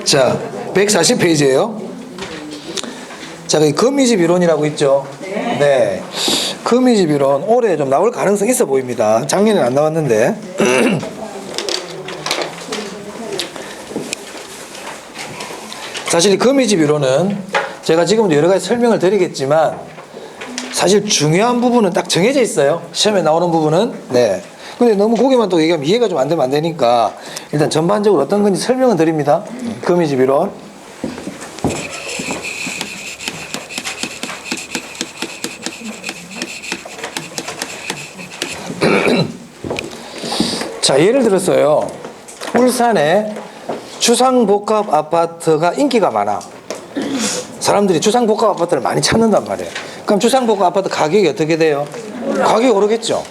자, 140페이지예요. 자, 거미집 이론이라고 있죠. 네. 거미집 이론 올해 좀 나올 가능성이 있어 보입니다. 작년에는 안 나왔는데. 사실 이 거미집 이론은 제가 지금도 여러 가지 설명을 드리겠지만 사실 중요한 부분은 딱 정해져 있어요. 시험에 나오는 부분은. 네. 근데 너무 거기만 또 얘기하면 이해가 좀 안 되면 안 되니까 일단 전반적으로 어떤 건지 설명은 드립니다. 거미집 이론. 자, 예를 들어서요. 울산에 주상복합 아파트가 인기가 많아. 사람들이 주상복합 아파트를 많이 찾는단 말이에요. 그럼 주상복합 아파트 가격이 어떻게 돼요? 가격이 오르겠죠.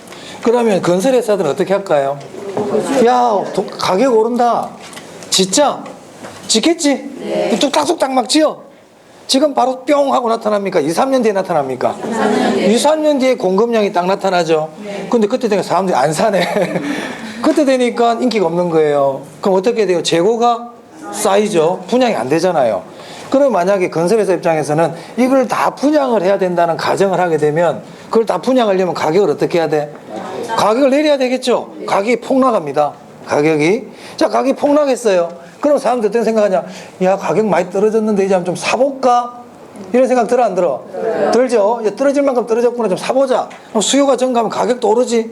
그러면 건설회사들은 어떻게 할까요? 야, 가격 오른다. 짓자. 짓겠지? 네. 뚝딱뚝딱 막 지어. 지금 바로 뿅 하고 나타납니까? 2, 3년 뒤에 나타납니까? 2, 3년 뒤에 공급량이 딱 나타나죠. 근데 그때 되니까 사람들이 안 사네. 그때 되니까 인기가 없는 거예요. 그럼 어떻게 돼요? 재고가 쌓이죠. 분양이 안 되잖아요. 그럼 만약에 건설회사 입장에서는 이걸 다 분양을 해야 된다는 가정을 하게 되면 그걸 다 분양하려면 가격을 어떻게 해야 돼? 가격을 내려야 되겠죠. 가격이 폭락합니다. 가격이. 자, 가격이 폭락했어요. 그럼 사람들 어떤 생각하냐? 야, 가격 많이 떨어졌는데 이제 한번 좀 사볼까? 이런 생각 들어 안 들어? 들죠. 이제 떨어질 만큼 떨어졌구나. 좀 사보자. 그럼 수요가 증가하면 가격도 오르지.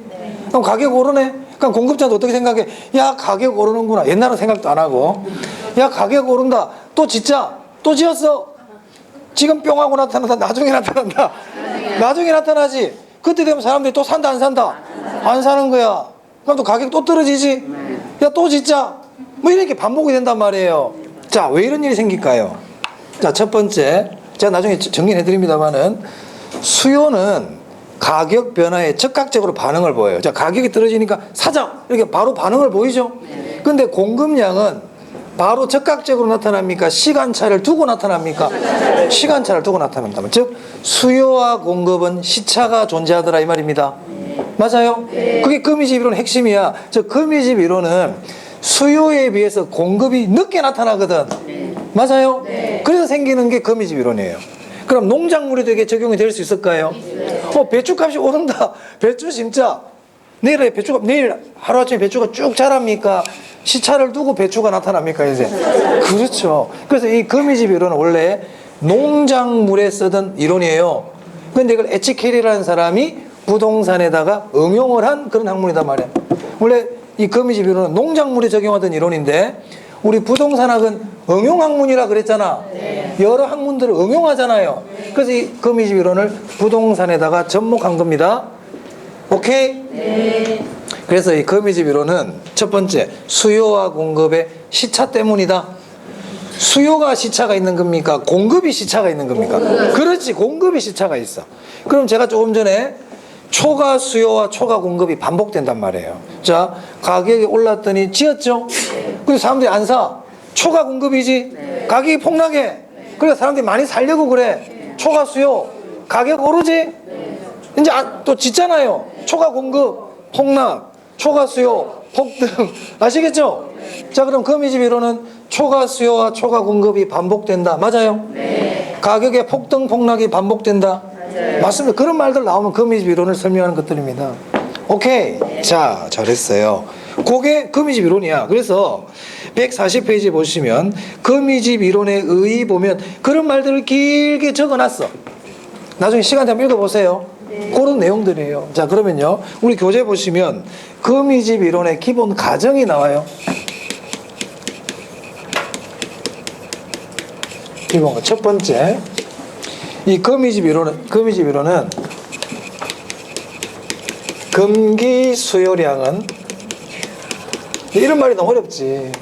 그럼 가격 오르네. 그럼 공급자도 어떻게 생각해? 야, 가격 오르는구나. 옛날은 생각도 안 하고. 야, 가격 오른다. 또 짓자. 또 지었어. 지금 뿅 하고 나타난다. 나중에 나타난다. 나중에 나타나지. 그때 되면 사람들이 또 산다 안 산다? 안 사는 거야. 그럼 또 가격 또 떨어지지. 야, 또 짓자. 뭐 이렇게 반복이 된단 말이에요. 자, 왜 이런 일이 생길까요? 자, 첫 번째, 제가 나중에 정리해 드립니다만은 수요는 가격 변화에 즉각적으로 반응을 보여요. 자, 가격이 떨어지니까 사자 이렇게 바로 반응을 보이죠. 근데 공급량은 바로 즉각적으로 나타납니까? 시간차를 두고 나타납니까? 시간차를 두고 나타난다면, 즉 수요와 공급은 시차가 존재하더라 이 말입니다. 맞아요? 그게 거미집 이론의 핵심이야. 즉 거미집 이론은 수요에 비해서 공급이 늦게 나타나거든. 맞아요? 그래서 생기는 게 거미집 이론이에요. 그럼 농작물에도 이게 적용이 될 수 있을까요? 배추값이 오른다. 배추 진짜 내일 하루아침에 배추가 쭉 자랍니까? 시차를 두고 배추가 나타납니까 이제? 그렇죠. 그래서 이 거미집 이론은 원래 농작물에 쓰던 이론이에요. 근데 이걸 에치케리라는 사람이 부동산에다가 응용을 한 그런 학문이단 말이야. 원래 이 거미집 이론은 농작물에 적용하던 이론인데 우리 부동산학은 응용학문이라 그랬잖아. 여러 학문들을 응용하잖아요. 그래서 이 거미집 이론을 부동산에다가 접목한 겁니다. 오케이? 그래서 이 거미집 이론은 첫 번째, 수요와 공급의 시차 때문이다. 수요가 시차가 있는 겁니까? 공급이 시차가 있는 겁니까? 그렇지, 공급이 시차가 있어. 그럼 제가 조금 전에 초과 수요와 초과 공급이 반복된단 말이에요. 자, 가격이 올랐더니 지었죠? 그래서 사람들이 안 사. 초과 공급이지? 가격이 폭락해. 그래서 사람들이 많이 살려고 그래. 초과 수요. 가격 오르지? 이제 또 짓잖아요. 초과 공급, 폭락, 초과 수요, 폭등. 아시겠죠? 자, 그럼 거미집 이론은 초과 수요와 초과 공급이 반복된다. 맞아요? 가격의 폭등, 폭락이 반복된다. 맞습니다. 그런 말들 나오면 거미집 이론을 설명하는 것들입니다. 오케이. 자, 잘했어요. 그게 거미집 이론이야. 그래서 140페이지 보시면 거미집 이론에 의의 보면 그런 말들을 길게 적어놨어. 나중에 시간 되면 읽어보세요. 그런 내용들이에요. 자, 그러면요, 우리 교재 보시면 거미집 이론의 기본 가정이 나와요. 기본 첫 번째, 이 거미집 이론은 금기 수요량은, 이런 말이 너무 어렵지.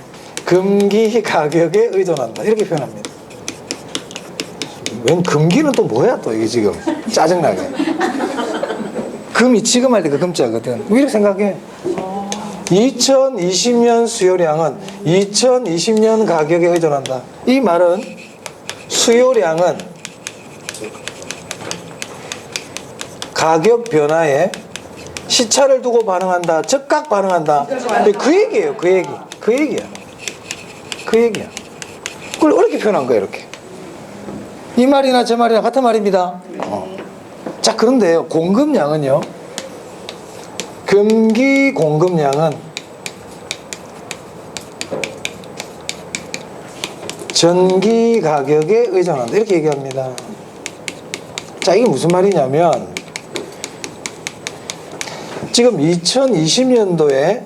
금기 가격에 의존한다 이렇게 표현합니다. 웬 금기는 또 뭐야 또 이게 지금 짜증나게. 금이 지금 할 때 그 금자거든. 왜 이렇게 생각해? 2020년 수요량은 2020년 가격에 의존한다. 이 말은 수요량은 가격 변화에 시차를 두고 반응한다. 즉각 반응한다. 그 얘기예요. 그 얘기. 그 얘기야. 그 얘기야. 그걸 어렵게 표현한 거예요. 이렇게. 이 말이나 저 말이나 같은 말입니다. 자, 그런데요. 공급량은요. 금기 공급량은 전기 가격에 의존한다. 이렇게 얘기합니다. 자, 이게 무슨 말이냐면 지금 2020년도에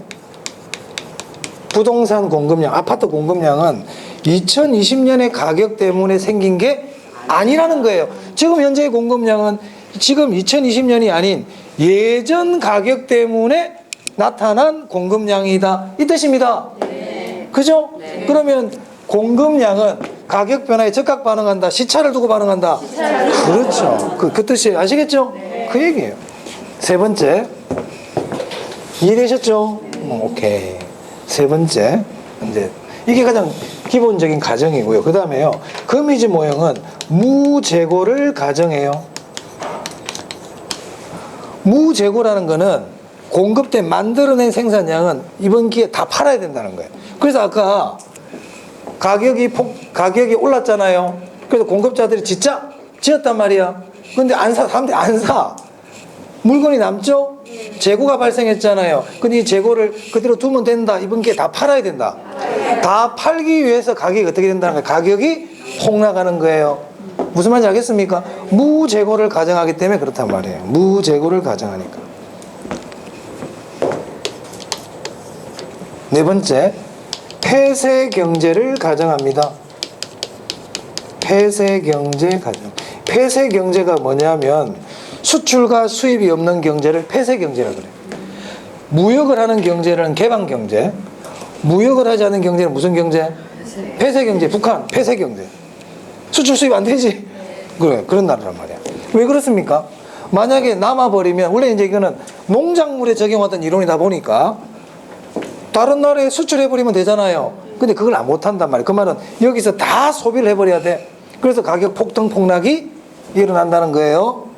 부동산 공급량, 아파트 공급량은 2020년의 가격 때문에 생긴 게 아니라는 거예요. 지금 현재의 공급량은 지금 2020년이 아닌 예전 가격 때문에 나타난 공급량이다. 이 뜻입니다. 네. 그죠? 네. 그러면 공급량은 가격 변화에 즉각 반응한다. 시차를 두고 반응한다. 그렇죠. 그 뜻이 아시겠죠? 네. 그 얘기예요. 세 번째. 이해되셨죠? 오케이. 세 번째. 이제 이게 가장 기본적인 가정이고요. 그 다음에요. 거미지 모형은 무재고를 가정해요. 무재고라는 거는 공급된 만들어낸 생산량은 이번 기회에 다 팔아야 된다는 거예요. 그래서 아까 가격이 올랐잖아요. 그래서 공급자들이 진짜 지었단 말이야. 근데 안 사, 사람들이 안 사. 물건이 남죠? 재고가 발생했잖아요. 근데 이 재고를 그대로 두면 된다. 이번 기회에 다 팔아야 된다. 다 팔기 위해서 가격이 어떻게 된다는 거예요? 가격이 폭락하는 거예요. 무슨 말인지 알겠습니까? 무재고를 가정하기 때문에 그렇단 말이에요. 무재고를 가정하니까. 네 번째, 폐쇄 경제를 가정합니다. 폐쇄 경제 가정. 폐쇄 경제가 뭐냐면 수출과 수입이 없는 경제를 폐쇄 경제라고 그래요. 무역을 하는 경제는 개방 경제, 무역을 하지 않는 경제는 무슨 경제? 폐쇄 경제. 북한 폐쇄 경제. 수출 수입 안 되지? 그래, 그런 나라란 말이야. 왜 그렇습니까? 만약에 남아버리면, 원래 이제 이거는 농작물에 적용하던 이론이다 보니까 다른 나라에 수출해버리면 되잖아요. 근데 그걸 못한단 말이에요. 그 말은 여기서 다 소비를 해버려야 돼. 그래서 가격 폭등 폭락이 일어난다는 거예요.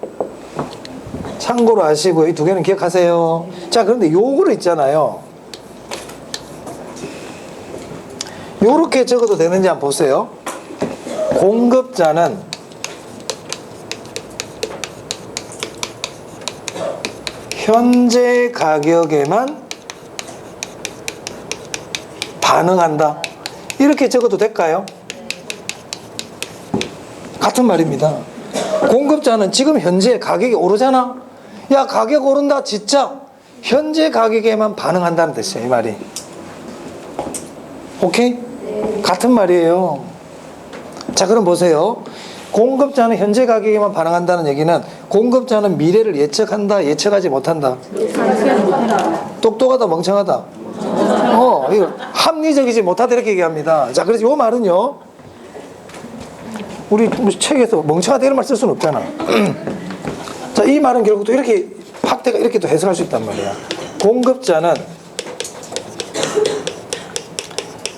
참고로 아시고 이 두 개는 기억하세요. 자, 그런데 요거를 있잖아요. 요렇게 적어도 되는지 한번 보세요. 공급자는 현재 가격에만 반응한다. 이렇게 적어도 될까요? 같은 말입니다. 공급자는 지금 현재 가격이 오르잖아. 야, 가격 오른다. 진짜 현재 가격에만 반응한다는 뜻이에요. 이 말이. 오케이? 같은 말이에요. 자, 그럼 보세요. 공급자는 현재 가격에만 반응한다는 얘기는 공급자는 미래를 예측한다, 예측하지 못한다. 똑똑하다, 멍청하다. 이거 합리적이지 못하다 이렇게 얘기합니다. 자, 그래서 이 말은요. 우리 책에서 멍청하다 이런 말 쓸 수는 없잖아. 자, 이 말은 결국 또 이렇게 학대가 이렇게 또 해석할 수 있단 말이야. 공급자는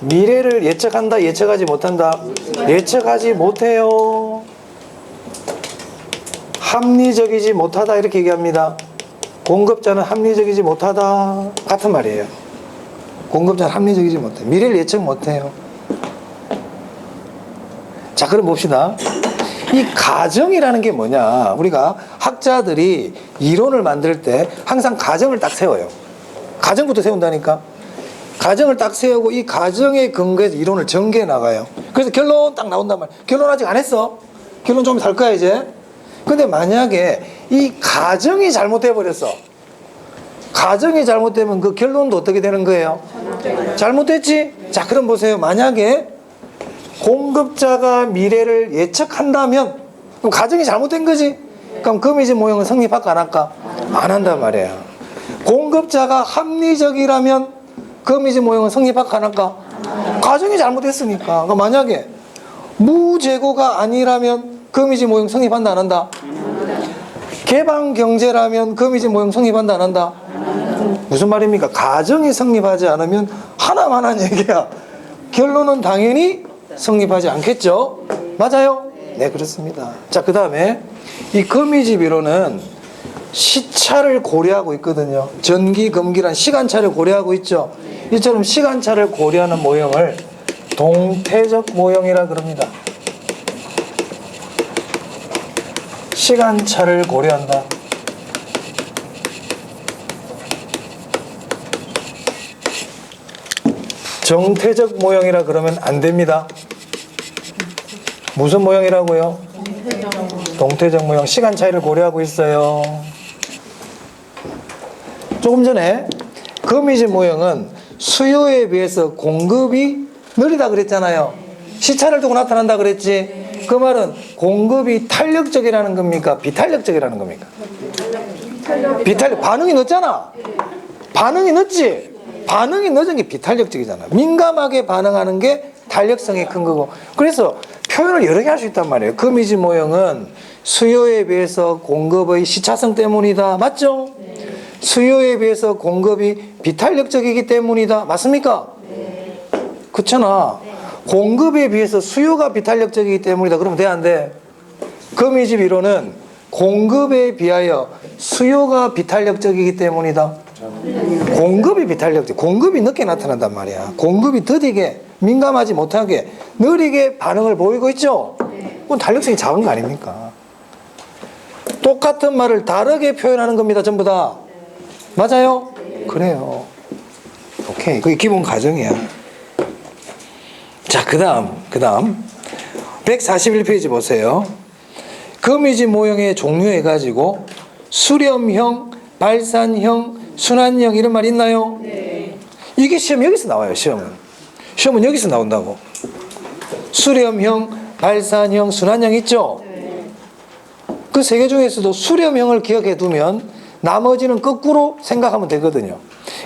미래를 예측한다, 예측하지 못한다. 예측하지 못해요. 합리적이지 못하다 이렇게 얘기합니다. 공급자는 합리적이지 못하다. 같은 말이에요. 공급자는 합리적이지 못해. 미래를 예측 못해요. 자, 그럼 봅시다. 이 가정이라는 게 뭐냐. 우리가 학자들이 이론을 만들 때 항상 가정을 딱 세워요. 가정부터 세운다니까. 가정을 딱 세우고 이 가정에 근거해서 이론을 전개해 나가요. 그래서 결론 딱 나온단 말이야. 결론 아직 안 했어. 결론 좀 달 거야 이제. 근데 만약에 이 가정이 잘못돼 버렸어. 가정이 잘못되면 그 결론도 어떻게 되는 거예요? 잘못됐지? 자, 그럼 보세요. 만약에 공급자가 미래를 예측한다면 그럼 가정이 잘못된 거지? 그럼 거미지 모형은 성립할까 안 할까? 안 한단 말이야. 공급자가 합리적이라면 거미지 모형은 성립할까 안 할까? 가정이 잘못됐으니까. 그럼 만약에 무재고가 아니라면 거미지 모형 성립한다 안 한다? 개방 경제라면 거미지 모형 성립한다 안 한다? 무슨 말입니까? 가정이 성립하지 않으면 하나만한 얘기야. 결론은 당연히 성립하지 않겠죠? 맞아요? 네, 그렇습니다. 자, 그 다음에 이 거미집 이론은 차를 고려하고 있거든요. 전기, 금기란 시간차를 고려하고 있죠. 이처럼 시간차를 고려하는 모형을 동태적 모형이라 그럽니다. 시간차를 고려한다. 정태적 모형이라 그러면 안 됩니다. 무슨 모형이라고요? 동태적 모형. 시간 차이를 고려하고 있어요. 조금 전에 거미지 모형은 수요에 비해서 공급이 느리다 그랬잖아요. 시차를 두고 나타난다 그랬지. 그 말은 공급이 탄력적이라는 겁니까? 비탄력적이라는 겁니까? 비탄력. 반응이 늦잖아. 반응이 늦지. 반응이 늦은 게 비탄력적이잖아. 민감하게 반응하는 게 탄력성이 큰 거고. 그래서 표현을 여러 개 할 수 있단 말이에요. 거미지 모형은 수요에 비해서 공급의 시차성 때문이다. 맞죠? 네. 수요에 비해서 공급이 비탄력적이기 때문이다. 맞습니까? 네. 그렇잖아. 네. 공급에 비해서 수요가 비탄력적이기 때문이다. 그러면 돼, 안 돼? 거미집 이론은 공급에 비하여 수요가 비탄력적이기 때문이다. 공급이 비탄력적. 공급이 늦게 나타난단 말이야. 공급이 더디게, 민감하지 못하게, 느리게 반응을 보이고 있죠? 그건 탄력성이 작은 거 아닙니까? 똑같은 말을 다르게 표현하는 겁니다. 전부 다. 맞아요? 그래요. 오케이. 그게 기본 가정이야. 자, 그 다음 141페이지 보세요. 거미지 모형의 종류해가지고 수렴형, 발산형, 순환형 이런 말 있나요? 네. 이게 시험 여기서 나와요. 시험은 여기서 나온다고. 수렴형, 발산형, 순환형 있죠? 네. 그 세 개 중에서도 수렴형을 기억해 두면 나머지는 거꾸로 생각하면 되거든요.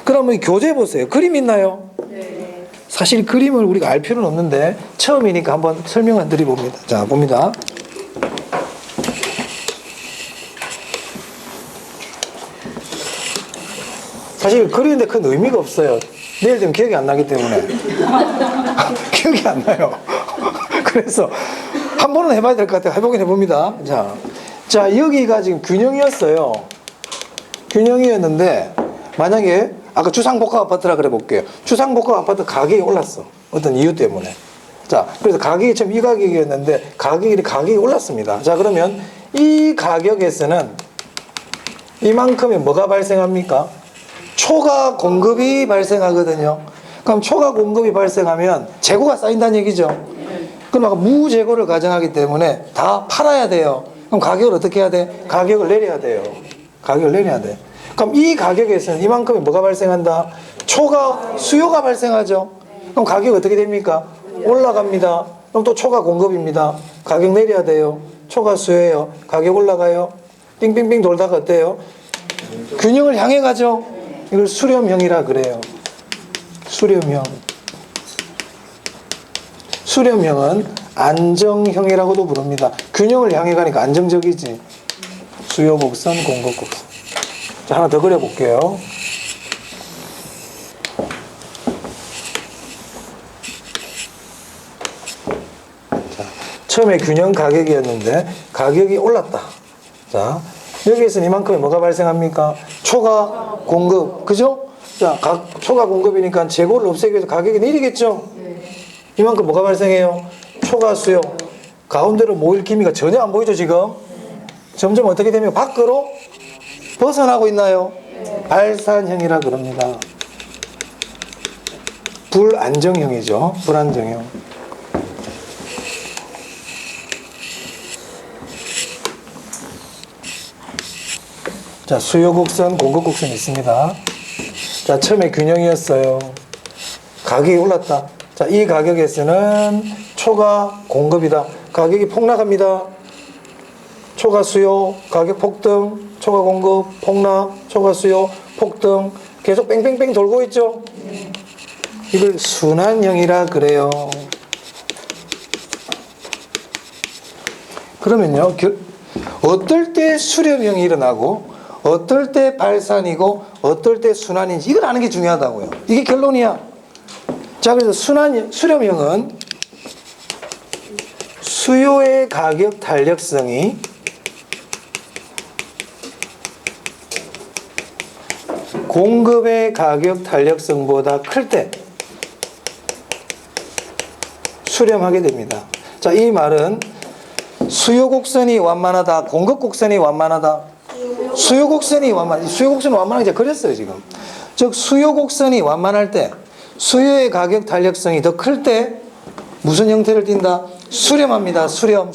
그러면 교재 보세요. 그림 있나요? 네. 사실 그림을 우리가 알 필요는 없는데 처음이니까 한번 설명을 드려봅니다. 자, 봅니다. 사실 그리는데 큰 의미가 없어요. 내일 되면 기억이 안 나기 때문에. 기억이 안 나요. 그래서 한 번은 해봐야 될 것 같아요. 해보긴 해봅니다. 자, 여기가 지금 균형이었어요. 균형이었는데 만약에 아까 주상복합 아파트라 그래 볼게요. 주상복합 아파트 가격이 올랐어. 어떤 이유 때문에. 자, 그래서 가격이 처음 이 가격이었는데 가격이 올랐습니다. 자, 그러면 이 가격에서는 이만큼의 뭐가 발생합니까? 초과 공급이 발생하거든요. 그럼 초과 공급이 발생하면 재고가 쌓인다는 얘기죠. 그럼 아까 무재고를 가정하기 때문에 다 팔아야 돼요. 그럼 가격을 어떻게 해야 돼? 가격을 내려야 돼요. 가격을 내려야 돼. 그럼 이 가격에서는 이만큼이 뭐가 발생한다? 초과 수요가 발생하죠. 그럼 가격이 어떻게 됩니까? 올라갑니다. 그럼 또 초과 공급입니다. 가격 내려야 돼요. 초과 수요예요. 가격 올라가요. 빙빙빙 돌다가 어때요? 균형을 향해 가죠. 이걸 수렴형이라 그래요. 수렴형. 수렴형은 안정형이라고도 부릅니다. 균형을 향해 가니까 안정적이지. 수요 곡선, 공급 곡선. 자, 하나 더 그려볼게요. 자, 처음에 균형 가격이었는데 가격이 올랐다. 자, 여기에서는 이만큼이 뭐가 발생합니까? 초과 공급. 그죠? 자, 초과 공급이니까 재고를 없애기 위해서 가격이 내리겠죠? 이만큼 뭐가 발생해요? 초과 수요. 가운데로 모일 기미가 전혀 안 보이죠, 지금? 점점 어떻게 되면 밖으로 벗어나고 있나요? 발산형이라 그럽니다. 불안정형이죠. 불안정형. 자, 수요 곡선, 공급 곡선이 있습니다. 자, 처음에 균형이었어요. 가격이 올랐다. 자, 이 가격에서는 초과 공급이다. 가격이 폭락합니다. 초과 수요, 가격 폭등, 초과 공급, 폭락, 초과 수요, 폭등. 계속 뺑뺑뺑 돌고 있죠? 이걸 순환형이라 그래요. 그러면요, 어떨 때 수렴형이 일어나고 어떨 때 발산이고 어떨 때 순환인지 이걸 아는 게 중요하다고요. 이게 결론이야. 자, 그래서 수렴형은 수요의 가격 탄력성이 공급의 가격 탄력성보다 클 때 수렴하게 됩니다. 자, 이 말은 수요 곡선이 완만하다, 공급 곡선이 완만하다. 수요 곡선이 완만하게 그렸어요, 지금. 즉, 수요 곡선이 완만할 때, 수요의 가격 탄력성이 더 클 때, 무슨 형태를 띈다? 수렴합니다. 수렴.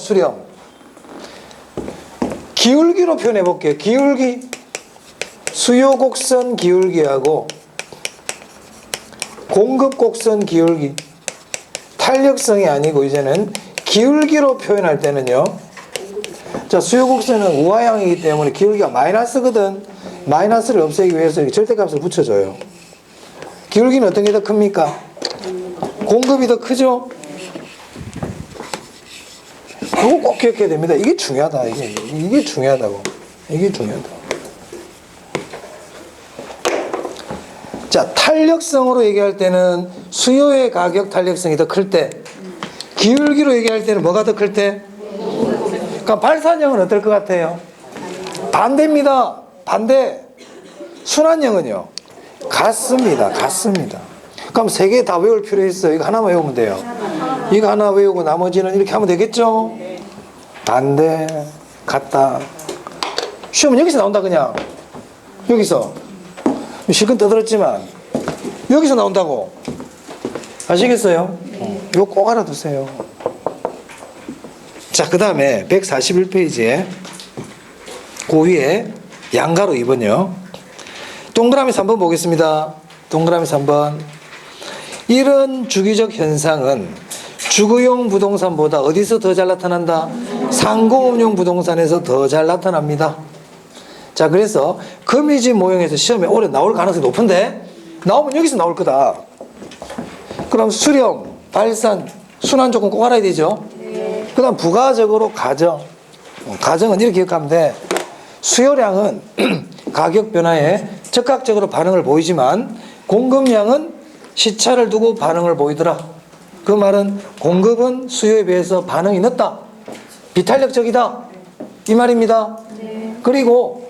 기울기로 표현해 볼게요. 기울기. 수요 곡선 기울기하고 공급 곡선 기울기. 탄력성이 아니고 이제는 기울기로 표현할 때는요. 자, 수요 곡선은 우하향이기 때문에 기울기가 마이너스거든. 마이너스를 없애기 위해서 절대값을 붙여줘요. 기울기는 어떤 게 더 큽니까? 공급이 더 크죠? 그거 꼭 기억해야 됩니다. 이게 중요하다. 이게 중요하다고. 이게 중요하다. 자, 탄력성으로 얘기할 때는 수요의 가격 탄력성이 더 클 때, 기울기로 얘기할 때는 뭐가 더 클 때? 그러니까 발산형은 어떨 것 같아요? 반대입니다. 반대. 순환형은요? 같습니다. 그럼 세 개 다 외울 필요 있어요. 이거 하나만 외우면 돼요. 이거 하나 외우고 나머지는 이렇게 하면 되겠죠? 반대, 같다. 시험은 여기서 나온다, 그냥. 여기서. 실컷 떠들었지만, 여기서 나온다고. 아시겠어요? 이거 꼭 알아두세요. 자, 그 다음에 141페이지에 그 위에 양가로 2번요. 동그라미 3번 보겠습니다. 동그라미 3번. 이런 주기적 현상은 주거용 부동산보다 어디서 더 잘 나타난다? 상공업용 부동산에서 더 잘 나타납니다. 자, 그래서 거미집 모형에서 시험에 올해 나올 가능성이 높은데 나오면 여기서 나올 거다. 그럼 수렴, 발산, 순환 조건 꼭 알아야 되죠. 그 다음 부가적으로 가정. 가정은 이렇게 기억하면 돼. 수요량은 가격 변화에 즉각적으로 반응을 보이지만 공급량은 시차를 두고 반응을 보이더라. 그 말은 공급은 수요에 비해서 반응이 늦다. 비탄력적이다. 이 말입니다. 그리고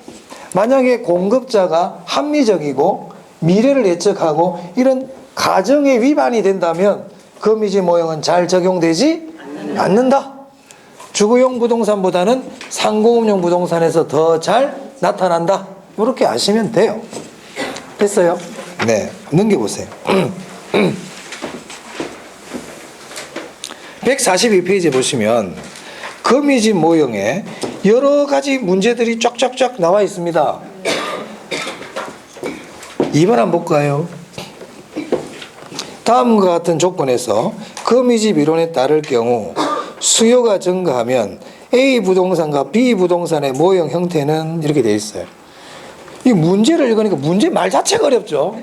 만약에 공급자가 합리적이고 미래를 예측하고 이런 가정에 위반이 된다면 거미집 모형은 잘 적용되지 않는다. 주거용 부동산보다는 상공업용 부동산에서 더 잘 나타난다. 이렇게 아시면 돼요. 됐어요? 네, 넘겨보세요. 142페이지에 보시면 거미집 모형에 여러 가지 문제들이 쫙쫙쫙 나와 있습니다. 2번 한번 볼까요? 다음과 같은 조건에서 거미집 이론에 따를 경우 수요가 증가하면 A 부동산과 B 부동산의 모형 형태는 이렇게 되어 있어요. 이 문제를 읽으니까 문제 말 자체가 어렵죠.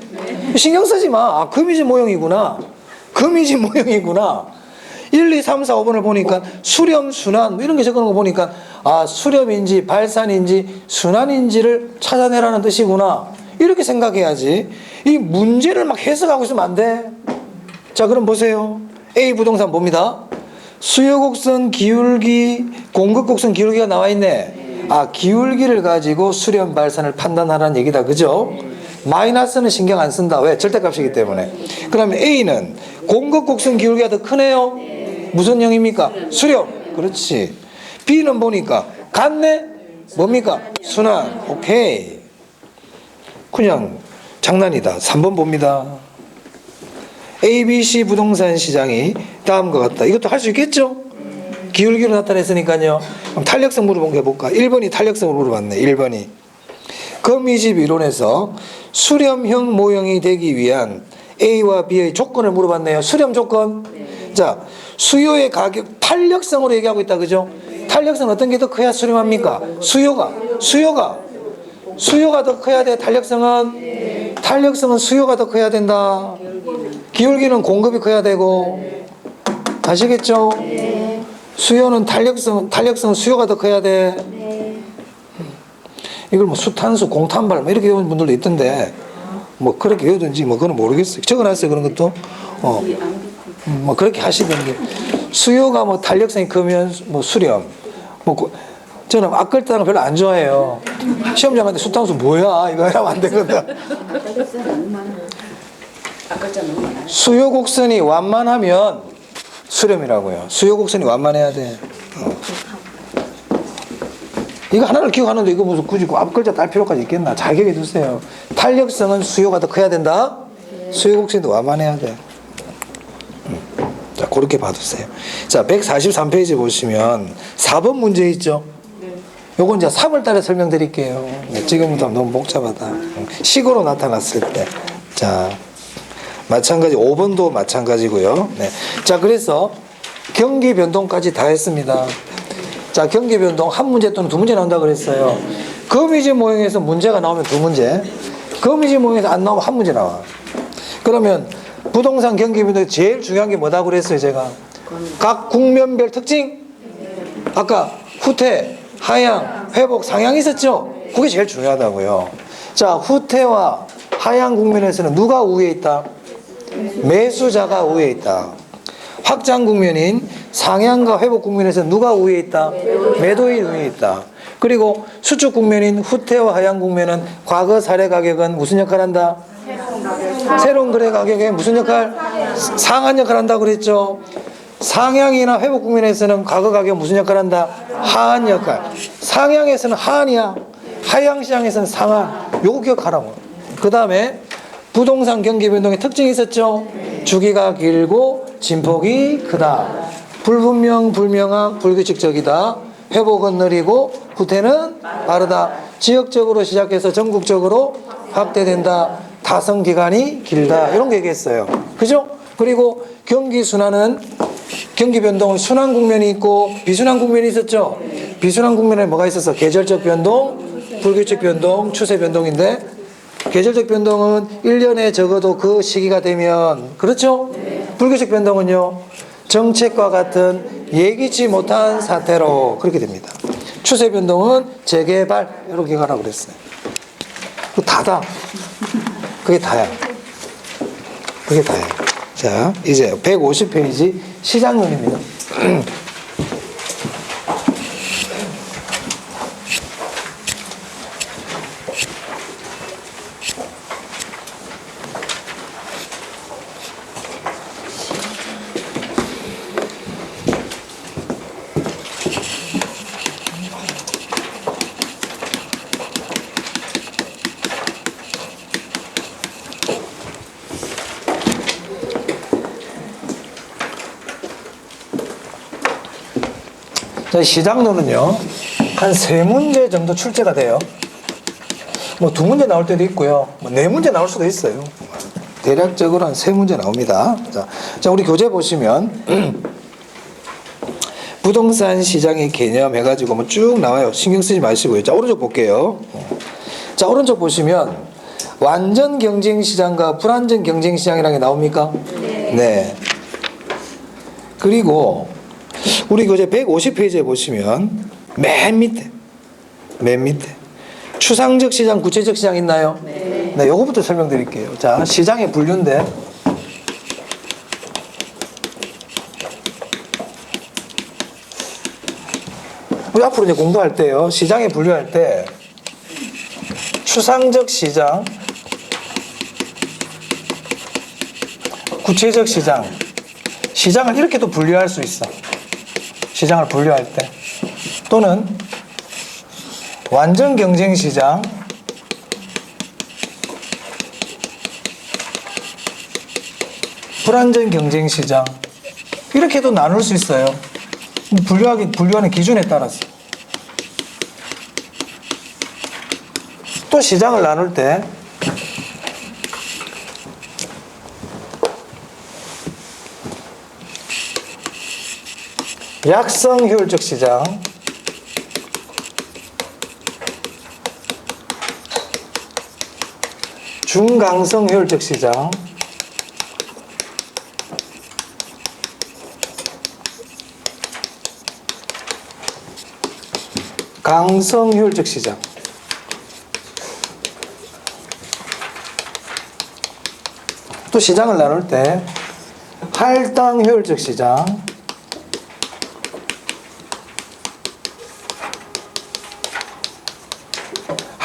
신경 쓰지 마. 아, 거미집 모형이구나. 거미집 모형이구나. 1, 2, 3, 4, 5번을 보니까 수렴, 순환 뭐 이런 게 적어놓은 거 보니까 아, 수렴인지 발산인지 순환인지를 찾아내라는 뜻이구나. 이렇게 생각해야지. 이 문제를 막 해석하고 있으면 안 돼. 자, 그럼 보세요. A 부동산 봅니다. 수요 곡선 기울기, 공급 곡선 기울기가 나와 있네. 아, 기울기를 가지고 수렴 발산을 판단하라는 얘기다. 그죠? 마이너스는 신경 안 쓴다. 왜? 절대값이기 때문에. 그러면 A는 공급 곡선 기울기가 더 크네요. 무슨 형입니까? 수렴. 그렇지. B는 보니까 같네. 뭡니까? 순환. 오케이. 그냥 장난이다. 3번 봅니다. ABC 부동산 시장이 다음과 같다. 이것도 할 수 있겠죠? 기울기로 나타냈으니까요. 그럼 탄력성 물어본 게 볼까? 1번이 탄력성을 물어봤네. 1번이. 거미집 이론에서 수렴형 모형이 되기 위한 A와 B의 조건을 물어봤네요. 수렴 조건. 자, 수요의 가격, 탄력성으로 얘기하고 있다. 그죠? 탄력성은 어떤 게 더 커야 수렴합니까? 수요가 더 커야 돼. 탄력성은 수요가 더 커야 된다. 기울기는 공급이 커야 되고. 아시겠죠? 수요는 탄력성은 수요가 더 커야 돼. 이걸 뭐 수탄수, 공탄발 뭐 이렇게 외우는 분들도 있던데 뭐 그렇게 외우든지 뭐 그건 모르겠어요. 적어놨어요. 그런 것도. 뭐 그렇게 하시던데 수요가 뭐 탄력성이 크면 뭐 수렴, 뭐 저는 앞글자는 별로 안 좋아해요. 시험장한테 수탕수 뭐야? 이거 하면 안 되거든. 수요 곡선이 완만하면 수렴이라고요. 수요 곡선이 완만해야 돼. 이거 하나를 기억하는데 이거 무슨 굳이 앞글자 딸 필요까지 있겠나? 잘 기억해 두세요. 탄력성은 수요가 더 커야 된다. 수요 곡선도 완만해야 돼. 자, 그렇게 봐두세요. 자, 143페이지 보시면 4번 문제 있죠? 요건 이제 3월 달에 설명드릴게요. 네, 지금부터 너무 복잡하다. 식으로 나타났을 때. 자, 마찬가지, 5번도 마찬가지고요. 네. 자, 그래서 경기 변동까지 다 했습니다. 자, 경기 변동 한 문제 또는 두 문제 나온다 그랬어요. 거미지 모형에서 문제가 나오면 두 문제, 거미지 모형에서 안 나오면 한 문제 나와. 그러면 부동산 경기 변동에 제일 중요한 게 뭐다 그랬어요, 제가? 각 국면별 특징? 아까 후퇴, 하향, 회복, 상향 있었죠? 그게 제일 중요하다고요. 자, 후퇴와 하향 국면에서는 누가 우위에 있다? 매수자가 우위에 있다. 확장 국면인 상향과 회복 국면에서는 누가 우위에 있다? 매도인 우위에 있다. 그리고 수축 국면인 후퇴와 하향 국면은 과거 사례 가격은 무슨 역할을 한다? 새로운 거래 가격에 무슨 역할? 상한 역할을 한다고 그랬죠. 상향이나 회복 국면에서는 과거 가격은 무슨 역할을 한다? 하한 역할. 상향에서는 하한이야. 하향 시장에서는 상한. 요거 기억하라고. 그 다음에 부동산 경기 변동의 특징이 있었죠. 주기가 길고 진폭이 크다. 불분명, 불명확, 불규칙적이다. 회복은 느리고 후퇴는 빠르다. 지역적으로 시작해서 전국적으로 확대된다. 타성 기간이 길다. 이런 거 얘기했어요. 그죠? 그리고 경기 순환은 경기 변동은 순환 국면이 있고 비순환 국면이 있었죠. 비순환 국면에 뭐가 있었어? 계절적 변동, 불규칙 변동, 추세 변동인데 계절적 변동은 1년에 적어도 그 시기가 되면 그렇죠? 불규칙 변동은요. 정책과 같은 예기치 못한 사태로 그렇게 됩니다. 추세 변동은 재개발 이렇게 가라고 그랬어요. 그 다다. 그게 다야. 그게 다야. 자, 이제 150페이지 시장론입니다. 시장론은요, 한 3문제 정도 출제가 돼요. 뭐 2문제 나올 때도 있고요. 뭐 4문제 나올 수도 있어요. 대략적으로 한 3문제 나옵니다. 자, 우리 교재 보시면, 부동산 시장의 개념 해가지고 뭐 쭉 나와요. 신경 쓰지 마시고요. 자, 오른쪽 볼게요. 자, 오른쪽 보시면, 완전 경쟁시장과 불완전 경쟁시장이라는 게 나옵니까? 네. 그리고, 우리 교재 150페이지에 보시면 맨 밑에 추상적 시장, 구체적 시장 있나요? 네, 요거부터 설명드릴게요. 자, 시장의 분류인데 우리 앞으로 이제 공부할 때요. 시장의 분류할 때 추상적 시장, 구체적 시장, 시장을 이렇게도 분류할 수 있어. 시장을 분류할 때 또는 완전 경쟁 시장, 불완전 경쟁 시장 이렇게도 나눌 수 있어요. 분류하는 기준에 따라서. 또 시장을 나눌 때 약성 효율적 시장, 중강성 효율적 시장, 강성 효율적 시장. 또 시장을 나눌 때 할당 효율적 시장,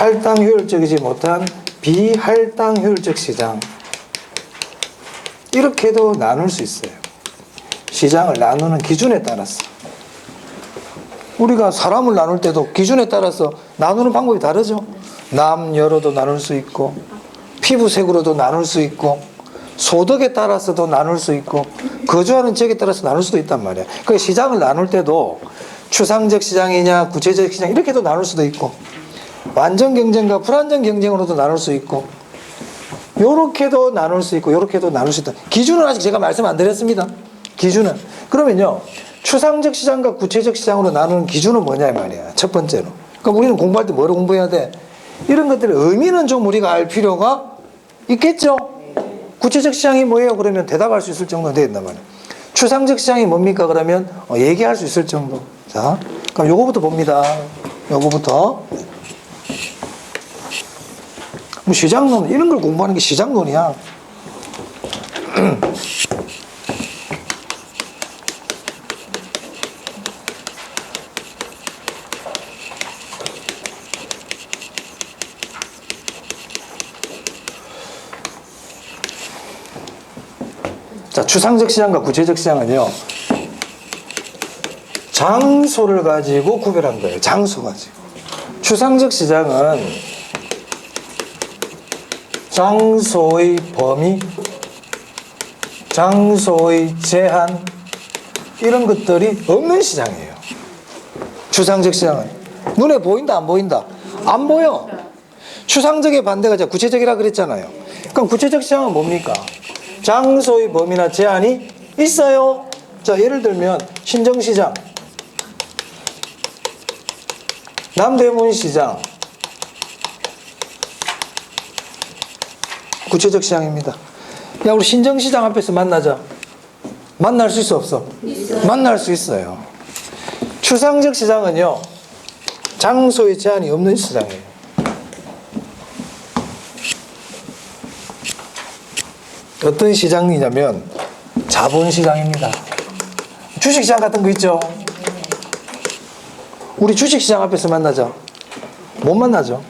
할당 효율적이지 못한 비할당 효율적 시장. 이렇게도 나눌 수 있어요. 시장을 나누는 기준에 따라서. 우리가 사람을 나눌 때도 기준에 따라서 나누는 방법이 다르죠. 남여로도 나눌 수 있고, 피부색으로도 나눌 수 있고, 소득에 따라서도 나눌 수 있고, 거주하는 지역에 따라서 나눌 수도 있단 말이야. 그 시장을 나눌 때도 추상적 시장이냐 구체적 시장 이렇게도 나눌 수도 있고, 완전 경쟁과 불완전 경쟁으로도 나눌 수 있고, 요렇게도 나눌 수 있고 요렇게도 나눌 수 있다. 기준은 아직 제가 말씀 안 드렸습니다. 기준은. 그러면요, 추상적 시장과 구체적 시장으로 나누는 기준은 뭐냐 이 말이야. 첫 번째로. 그럼 우리는 공부할 때 뭐를 공부해야 돼? 이런 것들의 의미는 좀 우리가 알 필요가 있겠죠. 구체적 시장이 뭐예요? 그러면 대답할 수 있을 정도는 되어 있단 말이에요. 추상적 시장이 뭡니까? 그러면 얘기할 수 있을 정도. 자, 그럼 요거부터 봅니다. 요거부터. 뭐 시장론 이런 걸 공부하는 게 시장론이야. 자, 추상적 시장과 구체적 시장은요, 장소를 가지고 구별한 거예요. 장소 가지고. 추상적 시장은 장소의 범위, 장소의 제한, 이런 것들이 없는 시장이에요. 추상적 시장은. 눈에 보인다, 안 보인다? 안 보여. 추상적의 반대가 제가 구체적이라 그랬잖아요. 그럼 구체적 시장은 뭡니까? 장소의 범위나 제한이 있어요. 자, 예를 들면 신정시장, 남대문시장, 구체적 시장입니다. 야, 우리 신정시장 앞에서 만나자. 만날 수 있어, 없어? 만날 수 있어요. 추상적 시장은요, 장소의 제한이 없는 시장이에요. 어떤 시장이냐면 자본시장입니다. 주식시장 같은 거 있죠? 우리 주식시장 앞에서 만나자. 못 만나죠?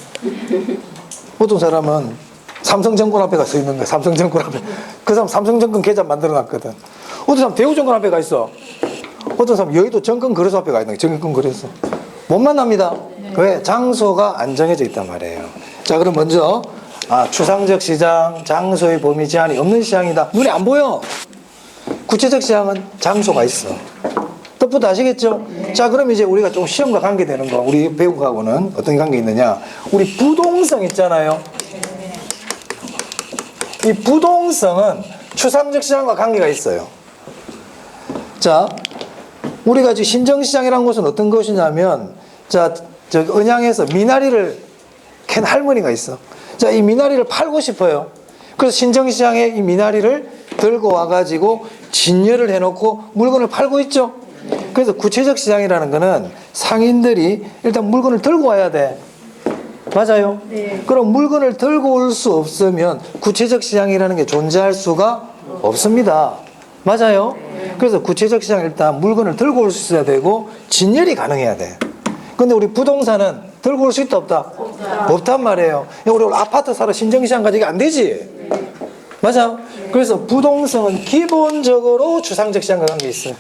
어떤 사람은 삼성증권 앞에 가 서 있는 거야. 삼성증권 앞에. 그 사람 삼성증권 계좌 만들어 놨거든. 어떤 사람 대우증권 앞에 가 있어. 어떤 사람 여의도 정권거래소 앞에 가 있는 거야. 정권거래소. 못 만납니다. 왜? 장소가 안 정해져 있단 말이에요. 자, 그럼 먼저 추상적 시장, 장소의 범위 제한이 없는 시장이다. 눈에 안 보여. 구체적 시장은 장소가 있어. 뜻부터 아시겠죠? 자, 그럼 이제 우리가 좀 시험과 관계되는 거, 우리 배운 거하고는 어떤 관계 있느냐? 우리 부동성 있잖아요. 이 부동성은 추상적 시장과 관계가 있어요. 자, 우리가 지금 신정시장이라는 곳은 어떤 곳이냐면, 자, 저 은양에서 미나리를 캔 할머니가 있어. 자, 이 미나리를 팔고 싶어요. 그래서 신정시장에 이 미나리를 들고 와가지고 진열을 해놓고 물건을 팔고 있죠. 그래서 구체적 시장이라는 거는 상인들이 일단 물건을 들고 와야 돼. 맞아요? 네. 그럼 물건을 들고 올 수 없으면 구체적 시장이라는 게 존재할 수가 없습니다. 맞아요? 네. 그래서 구체적 시장은 일단 물건을 들고 올 수 있어야 되고 진열이 가능해야 돼. 근데 우리 부동산은 들고 올 수 있다 없다? 없단 말이에요. 우리 아파트 사러 신정시장 가지기 안 되지? 네. 맞아? 네. 그래서 부동산은 기본적으로 추상적 시장과 관계 있어요.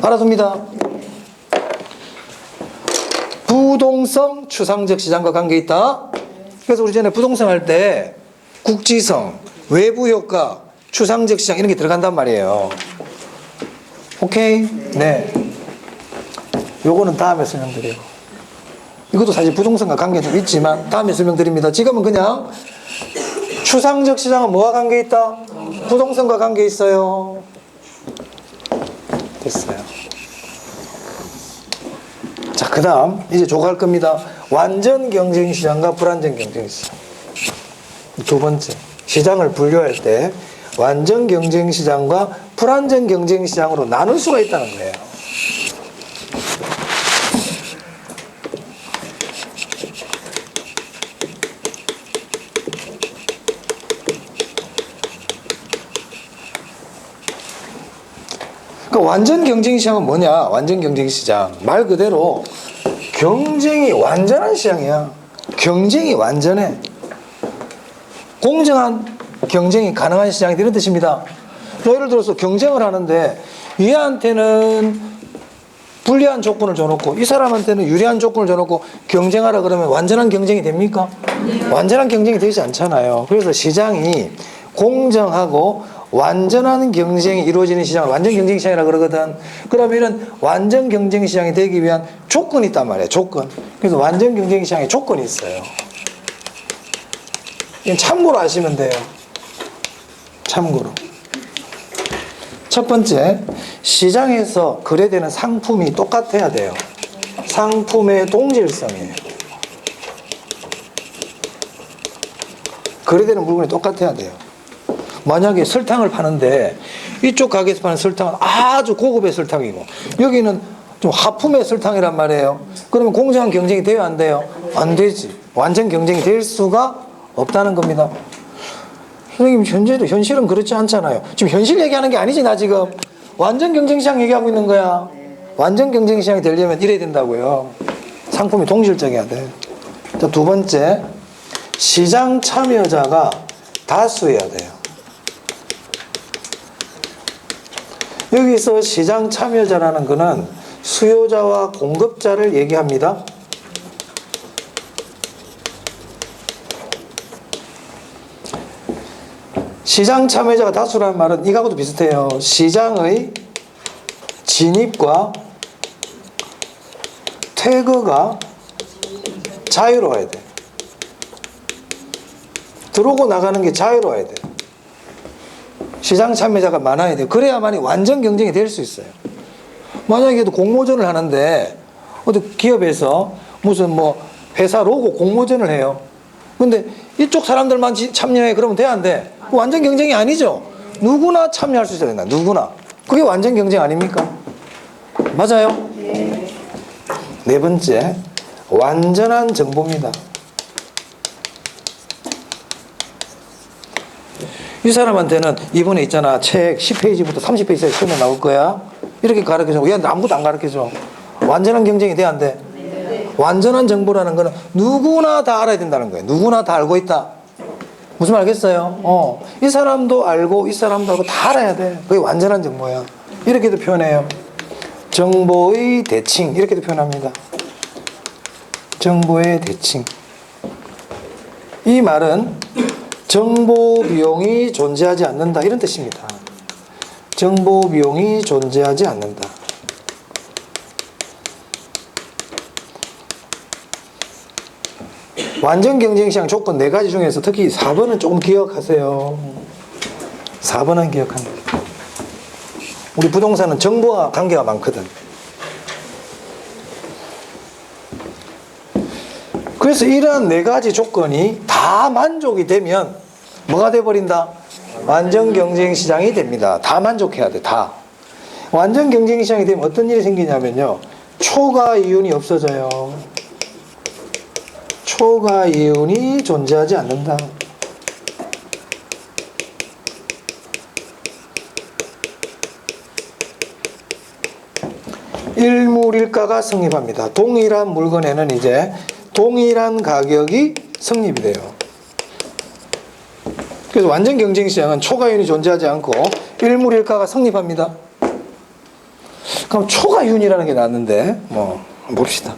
알아둡니다. 부동성, 추상적 시장과 관계 있다. 그래서 우리 전에 부동성 할 때 국지성, 외부 효과, 추상적 시장 이런 게 들어간단 말이에요. 오케이? 네. 요거는 다음에 설명드려요. 이것도 사실 부동성과 관계 좀 있지만 다음에 설명드립니다. 지금은 그냥 추상적 시장은 뭐와 관계 있다? 부동성과 관계 있어요. 됐어요. 자, 그 다음 이제 조각할 겁니다. 완전 경쟁시장과 불완전 경쟁시장. 두 번째, 시장을 분류할 때 완전 경쟁시장과 불완전 경쟁시장으로 나눌 수가 있다는 거예요. 그러니까 완전 경쟁시장은 뭐냐? 완전 경쟁시장 말 그대로 경쟁이 완전한 시장이야. 경쟁이 완전해. 공정한 경쟁이 가능한 시장이 이런 뜻입니다. 예를 들어서 경쟁을 하는데 얘한테는 불리한 조건을 줘놓고 이 사람한테는 유리한 조건을 줘놓고 경쟁하라 그러면 완전한 경쟁이 됩니까? 완전한 경쟁이 되지 않잖아요. 그래서 시장이 공정하고 완전한 경쟁이 이루어지는 시장을 완전 경쟁 시장이라 그러거든. 그러면 이런 완전 경쟁 시장이 되기 위한 조건이 있단 말이에요. 조건. 그래서 완전 경쟁 시장에 조건이 있어요. 이건 참고로 아시면 돼요. 참고로. 첫 번째, 시장에서 거래되는 상품이 똑같아야 돼요. 상품의 동질성이에요. 거래되는 물건이 똑같아야 돼요. 만약에 설탕을 파는데 이쪽 가게에서 파는 설탕은 아주 고급의 설탕이고 여기는 좀 하품의 설탕이란 말이에요. 그러면 공정한 경쟁이 돼요, 안 돼요? 안 되지. 완전 경쟁이 될 수가 없다는 겁니다. 선생님, 현실은 그렇지 않잖아요. 지금 현실 얘기하는 게 아니지, 나 지금. 완전 경쟁시장 얘기하고 있는 거야. 완전 경쟁시장이 되려면 이래야 된다고요. 상품이 동질적이어야 돼. 자, 두 번째, 시장 참여자가 다수여야 돼요. 여기서 시장 참여자라는 거는 수요자와 공급자를 얘기합니다. 시장 참여자가 다수라는 말은 이거하고도 비슷해요. 시장의 진입과 퇴거가 자유로워야 돼. 들어오고 나가는 게 자유로워야 돼. 시장 참여자가 많아야 돼. 그래야만이 완전 경쟁이 될 수 있어요. 만약에 공모전을 하는데 어디 기업에서 무슨 뭐 회사 로고 공모전을 해요. 근데 이쪽 사람들만 참여해. 그러면 돼, 안 돼? 완전 경쟁이 아니죠. 누구나 참여할 수 있어야 된다. 누구나. 그게 완전 경쟁 아닙니까? 맞아요? 네 번째, 완전한 정보입니다. 이 사람한테는 이번에 있잖아, 책 10페이지부터 30페이지까지 처음에 나올 거야. 이렇게 가르쳐줘. 얘한테 아무것도 안 가르쳐줘. 완전한 경쟁이 돼, 안 돼? 완전한 정보라는 거는 누구나 다 알아야 된다는 거예요. 누구나 다 알고 있다. 무슨 말 알겠어요? 이 사람도 알고 이 사람도 알고 다 알아야 돼. 그게 완전한 정보야. 이렇게도 표현해요. 정보의 대칭, 이렇게도 표현합니다. 정보의 대칭. 이 말은 정보 비용이 존재하지 않는다, 이런 뜻입니다. 정보 비용이 존재하지 않는다. 완전 경쟁시장 조건 4가지 중에서 특히 4번은 조금 기억하세요. 4번은 기억합니다. 우리 부동산은 정보와 관계가 많거든. 그래서 이러한 4가지 조건이 다 만족이 되면 뭐가 돼버린다? 완전 경쟁시장이 됩니다. 다 만족해야 돼, 다. 완전 경쟁시장이 되면 어떤 일이 생기냐면요, 초과 이윤이 없어져요. 초과 이윤이 존재하지 않는다. 일물일가가 성립합니다. 동일한 물건에는 이제 동일한 가격이 성립이 돼요. 그래서 완전 경쟁시장은 초과이윤이 존재하지 않고 일물일가가 성립합니다. 그럼 초과이윤이라는 게 나왔는데 봅시다.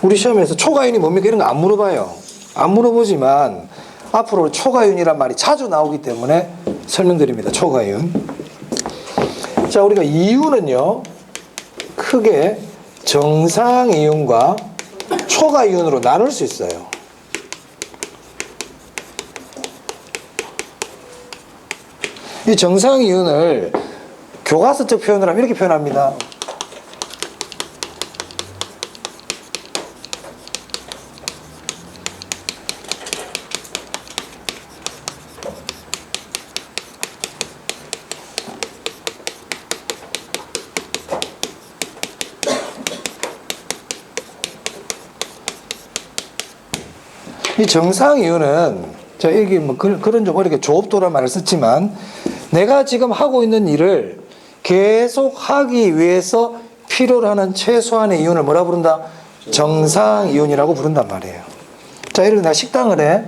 우리 시험에서 초과이윤이 뭡니까? 이런 거 안 물어봐요. 안 물어보지만 앞으로 초과이윤이란 말이 자주 나오기 때문에 설명드립니다. 초과이윤. 자, 우리가 이윤은요, 크게 정상이윤과 초과이윤으로 나눌 수 있어요. 이 정상이윤을 교과서적 표현을 하면 이렇게 표현합니다. 이 정상이윤은, 자, 여기 그런 좀 어렵게 조업도란 말을 썼지만, 내가 지금 하고 있는 일을 계속 하기 위해서 필요로 하는 최소한의 이윤을 뭐라 부른다? 정상이윤이라고 부른단 말이에요. 자, 예를 들어 내가 식당을 해.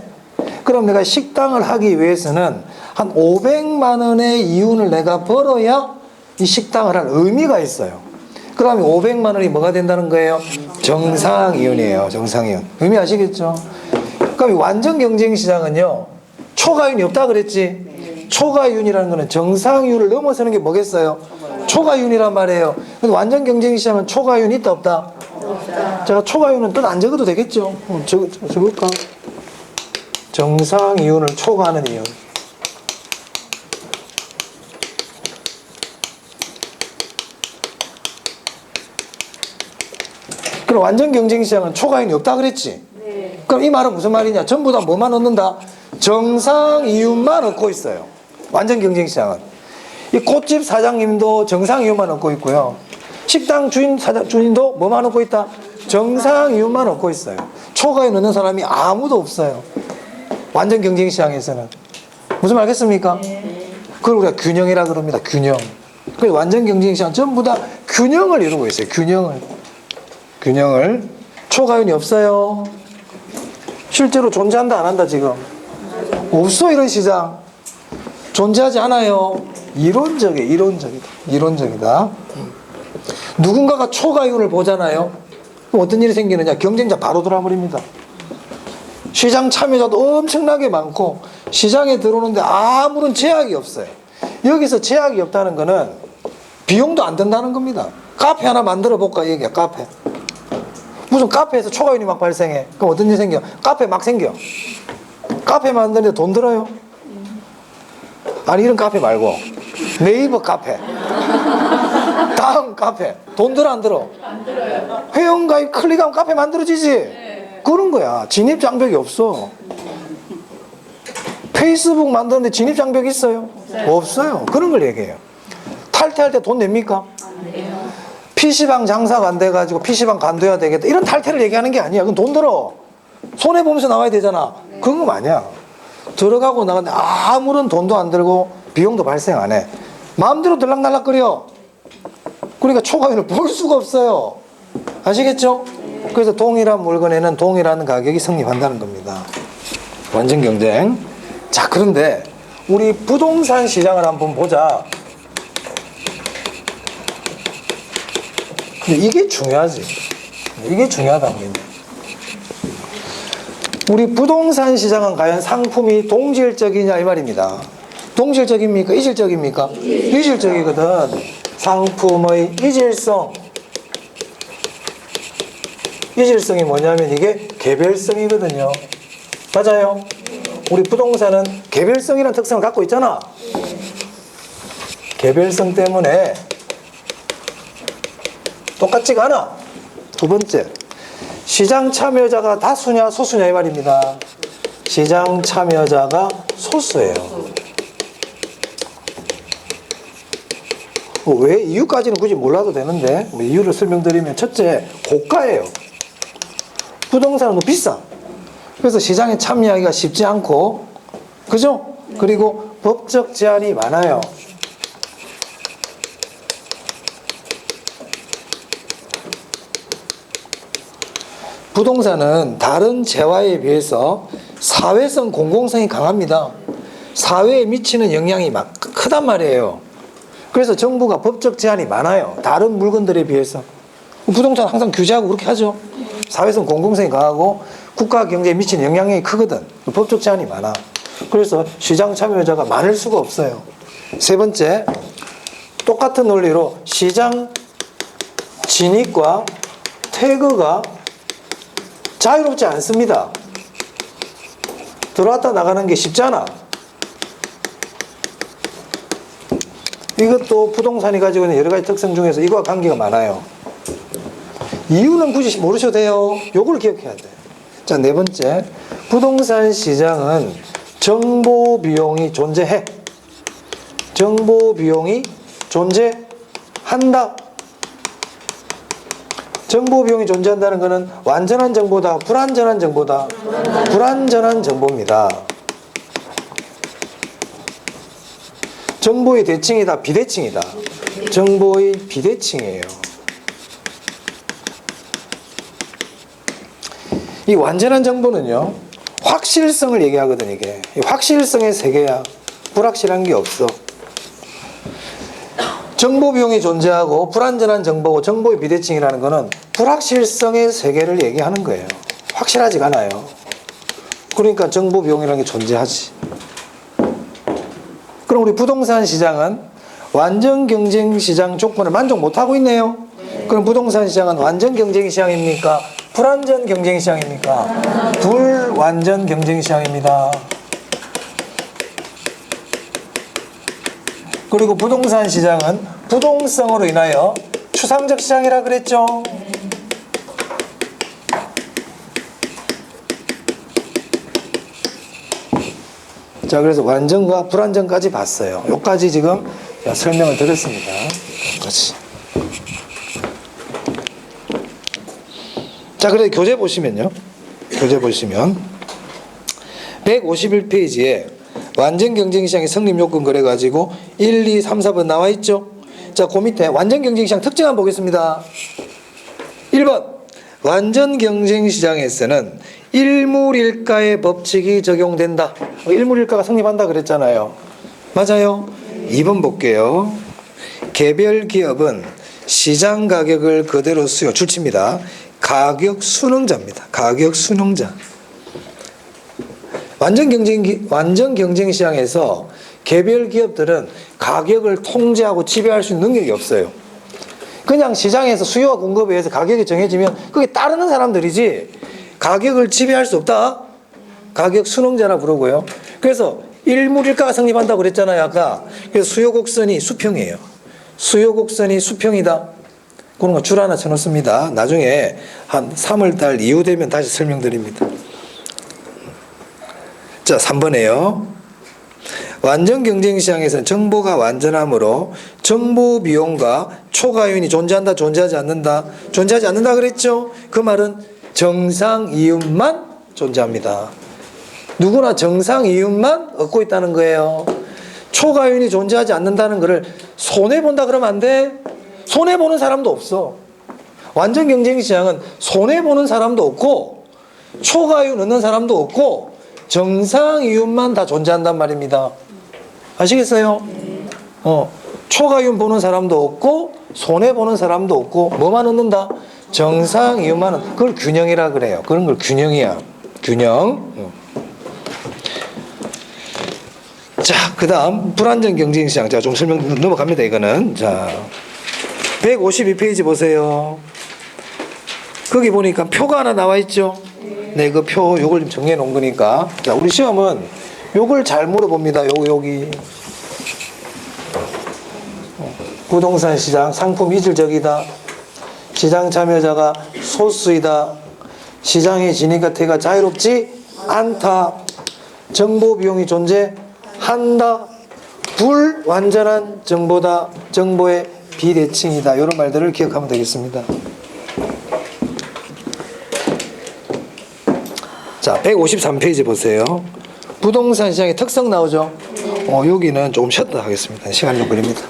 그럼 내가 식당을 하기 위해서는 한 500만 원의 이윤을 내가 벌어야 이 식당을 할 의미가 있어요. 그러면 500만 원이 뭐가 된다는 거예요? 정상이윤이에요. 정상이윤. 의미 아시겠죠? 그럼 이 완전 경쟁시장은요, 초과이윤이 없다 그랬지? 초과이윤이라는 거는 정상이윤을 넘어서는 게 뭐겠어요? 초과이윤이란 말이에요. 근데 완전 경쟁시장은 초과이윤이 있다 없다? 제가 초과이윤은 뜻 안 적어도 되겠죠? 적을까? 정상이윤을 초과하는 이윤. 그럼 완전 경쟁시장은 초과이윤이 없다 그랬지? 네. 그럼 이 말은 무슨 말이냐? 전부 다 뭐만 얻는다? 정상이윤만 얻고 있어요. 완전 경쟁시장은. 이 꽃집 사장님도 정상이윤만 얻고 있고요. 식당 주인도 뭐만 얻고 있다? 정상이윤만 얻고 있어요. 초과이윤 얻는 사람이 아무도 없어요. 완전 경쟁시장에서는. 무슨 말 알겠습니까? 네. 그걸 우리가 균형이라 그럽니다. 균형. 그래서 완전 경쟁시장 전부 다 균형을 이루고 있어요. 균형을. 초과이윤이 없어요. 실제로 존재한다 안 한다 지금? 없어. 이런 시장 존재하지 않아요. 이론적이다. 누군가가 초과이윤을 보잖아요. 그럼 어떤 일이 생기느냐? 경쟁자 바로 돌아버립니다. 시장 참여자도 엄청나게 많고 시장에 들어오는데 아무런 제약이 없어요. 여기서 제약이 없다는 거는 비용도 안 든다는 겁니다. 카페 하나 만들어 볼까 얘기야. 카페. 무슨 카페에서 초과이윤이 막 발생해. 그럼 어떤 일이 생겨? 카페 막 생겨. 카페 만드는데 돈 들어요? 아니, 이런 카페 말고 네이버 카페, 다음 카페 돈 들어 안 들어? 안 들어요. 회원가입 클릭하면 카페 만들어지지? 네. 그런 거야. 진입 장벽이 없어. 페이스북 만드는데 진입 장벽이 있어요? 네. 없어요. 그런 걸 얘기해요. 탈퇴할 때 돈 냅니까? 안 돼요. PC방 장사가 안 돼가지고 PC방 간둬야 되겠다 이런 탈퇴를 얘기하는 게 아니야. 그건 돈 들어. 손해보면서 나와야 되잖아. 네. 그런 거 아니야. 들어가고 나가는데 아무런 돈도 안 들고 비용도 발생 안 해. 마음대로 들락날락거려. 그러니까 초과이윤을 볼 수가 없어요. 아시겠죠? 네. 그래서 동일한 물건에는 동일한 가격이 성립한다는 겁니다. 완전 경쟁. 자, 그런데 우리 부동산 시장을 한번 보자. 근데 이게 중요하지. 이게 중요하다는 거예요. 우리 부동산 시장은 과연 상품이 동질적이냐 이 말입니다. 동질적입니까? 이질적입니까? 이질적이거든. 상품의 이질성이 뭐냐면 이게 개별성이거든요. 맞아요? 우리 부동산은 개별성이라는 특성을 갖고 있잖아. 개별성 때문에 똑같지가 않아. 두 번째, 시장 참여자가 다수냐 소수냐 이 말입니다. 시장 참여자가 소수예요. 왜 이유까지는 굳이 몰라도 되는데 이유를 설명드리면, 첫째, 고가예요. 부동산은 너무 비싸. 그래서 시장에 참여하기가 쉽지 않고, 그죠? 그리고 법적 제한이 많아요. 부동산은 다른 재화에 비해서 사회성, 공공성이 강합니다. 사회에 미치는 영향이 막 크단 말이에요. 그래서 정부가 법적 제한이 많아요. 다른 물건들에 비해서. 부동산 항상 규제하고 그렇게 하죠. 사회성, 공공성이 강하고 국가 경제에 미치는 영향이 크거든. 법적 제한이 많아. 그래서 시장 참여자가 많을 수가 없어요. 세 번째, 똑같은 논리로 시장 진입과 퇴거가 자유롭지 않습니다. 들어왔다 나가는 게 쉽잖아. 이것도 부동산이 가지고 있는 여러 가지 특성 중에서 이거와 관계가 많아요. 이유는 굳이 모르셔도 돼요. 요걸 기억해야 돼. 자, 네 번째, 부동산 시장은 정보 비용이 존재해. 정보 비용이 존재한다. 정보 비용이 존재한다는 것은 완전한 정보다, 불완전한 정보다? 불완전한 정보입니다. 정보의 대칭이다, 비대칭이다? 정보의 비대칭이에요. 이 완전한 정보는요, 확실성을 얘기하거든. 이게 이 확실성의 세계야. 불확실한 게 없어. 정보 비용이 존재하고 불완전한 정보고 정보의 비대칭이라는 거는 불확실성의 세계를 얘기하는 거예요. 확실하지가 않아요. 그러니까 정보 비용이라는 게 존재하지. 그럼 우리 부동산 시장은 완전 경쟁 시장 조건을 만족 못하고 있네요. 그럼 부동산 시장은 완전 경쟁 시장입니까? 불완전 경쟁 시장입니까? 불완전 경쟁 시장입니다. 그리고 부동산 시장은 부동성으로 인하여 추상적 시장이라 그랬죠. 자, 그래서 완전과 불완전까지 봤어요. 여기까지 지금 설명을 드렸습니다. 여기까지. 자, 그래서 교재 보시면요. 교재 보시면 151페이지에 완전 경쟁 시장의 성립 요건 그래 가지고 1, 2, 3, 4번 나와 있죠. 자, 그 밑에 완전 경쟁 시장 특징 한번 보겠습니다. 1번. 완전 경쟁 시장에서는 일물일가의 법칙이 적용된다. 일물일가가 성립한다 그랬잖아요. 맞아요. 2번 볼게요. 개별 기업은 시장 가격을 그대로 수요, 출치입니다. 가격 순응자입니다. 가격 순응자. 완전 경쟁 시장에서 개별 기업들은 가격을 통제하고 지배할 수 있는 능력이 없어요. 그냥 시장에서 수요와 공급에 의해서 가격이 정해지면 그게 따르는 사람들이지 가격을 지배할 수 없다. 가격 순응자라 부르고요. 그래서 일물일가가 성립한다고 그랬잖아요, 아까. 그래서 수요 곡선이 수평이에요. 수요 곡선이 수평이다. 그런 거 줄 하나 쳐놓습니다. 나중에 한 3월달 이후 되면 다시 설명드립니다. 자, 3번에요. 완전 경쟁 시장에서는 정보가 완전하므로 정보 비용과 초과이윤이 존재한다, 존재하지 않는다? 존재하지 않는다 그랬죠? 그 말은 정상 이윤만 존재합니다. 누구나 정상 이윤만 얻고 있다는 거예요. 초과이윤이 존재하지 않는다는 것을 손해본다 그러면 안 돼. 손해보는 사람도 없어. 완전 경쟁 시장은 손해보는 사람도 없고 초과이윤 얻는 사람도 없고 정상 이윤만 다 존재한단 말입니다. 아시겠어요? 초과이윤 보는 사람도 없고 손해보는 사람도 없고 뭐만 얻는다? 정상 이윤만 얻는. 그걸 균형이라 그래요. 그런 걸 균형이야. 균형. 자, 그 다음 불완전 경쟁 시장. 자, 좀 설명 넘어갑니다. 이거는. 자, 152페이지 보세요. 거기 보니까 표가 하나 나와 있죠. 네, 그 표 요걸 좀 정리해 놓은 거니까. 자, 우리 시험은 요걸 잘 물어봅니다. 여기 부동산 시장 상품 이질적이다. 시장 참여자가 소수이다. 시장의 진입가태가 자유롭지 않다. 정보 비용이 존재한다. 불완전한 정보다. 정보의 비대칭이다. 이런 말들을 기억하면 되겠습니다. 자, 153페이지 보세요. 부동산 시장의 특성 나오죠? 여기는 조금 쉬었다 하겠습니다. 시간이 좀 걸립니다.